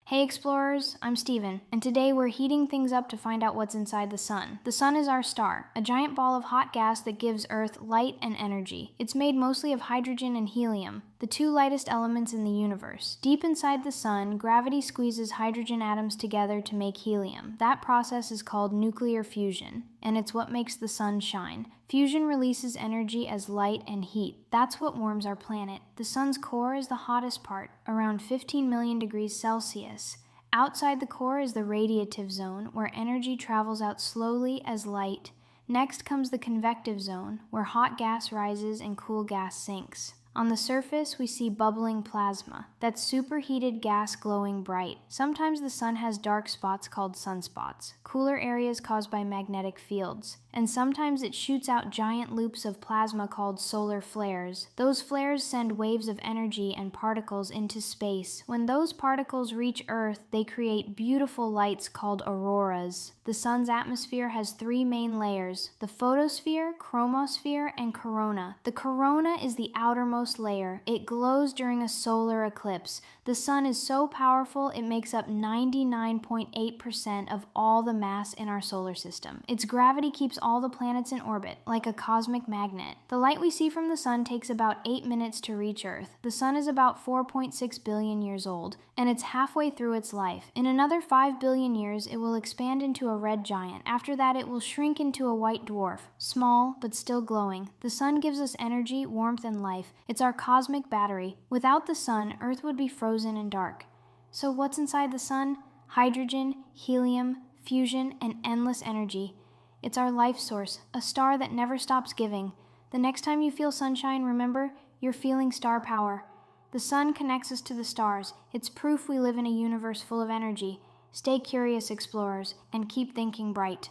Hey explorers, I'm Steven, and today we're heating things up to find out what's inside the sun. The sun is our star, a giant ball of hot gas that gives Earth light and energy. It's made mostly of hydrogen and helium, the two lightest elements in the universe. Deep inside the sun, gravity squeezes hydrogen atoms together to make helium. That process is called nuclear fusion, and it's what makes the sun shine. Fusion releases energy as light and heat. That's what warms our planet. The sun's core is the hottest part, around 15 million degrees Celsius. Outside the core is the radiative zone, where energy travels out slowly as light. Next comes the convective zone, where hot gas rises and cool gas sinks. On the surface, we see bubbling plasma. That's superheated gas glowing bright. Sometimes the sun has dark spots called sunspots, cooler areas caused by magnetic fields. And sometimes it shoots out giant loops of plasma called solar flares. Those flares send waves of energy and particles into space. When those particles reach Earth, they create beautiful lights called auroras. The sun's atmosphere has three main layers: the photosphere, chromosphere, and corona. The corona is the outermost layer. It glows during a solar eclipse. The sun is so powerful it makes up 99.8% of all the mass in our solar system. Its gravity keeps all the planets in orbit, like a cosmic magnet. The light we see from the sun takes about 8 minutes to reach Earth. The sun is about 4.6 billion years old, and it's halfway through its life. In another 5 billion years, it will expand into a red giant. After that, it will shrink into a white dwarf, small but still glowing. The sun gives us energy, warmth, and life. It's our cosmic battery. Without the sun, Earth would be frozen and dark. So what's inside the sun? Hydrogen, helium, fusion, and endless energy. It's our life source, a star that never stops giving. The next time you feel sunshine, remember, you're feeling star power. The sun connects us to the stars. It's proof we live in a universe full of energy. Stay curious, explorers, and keep thinking bright.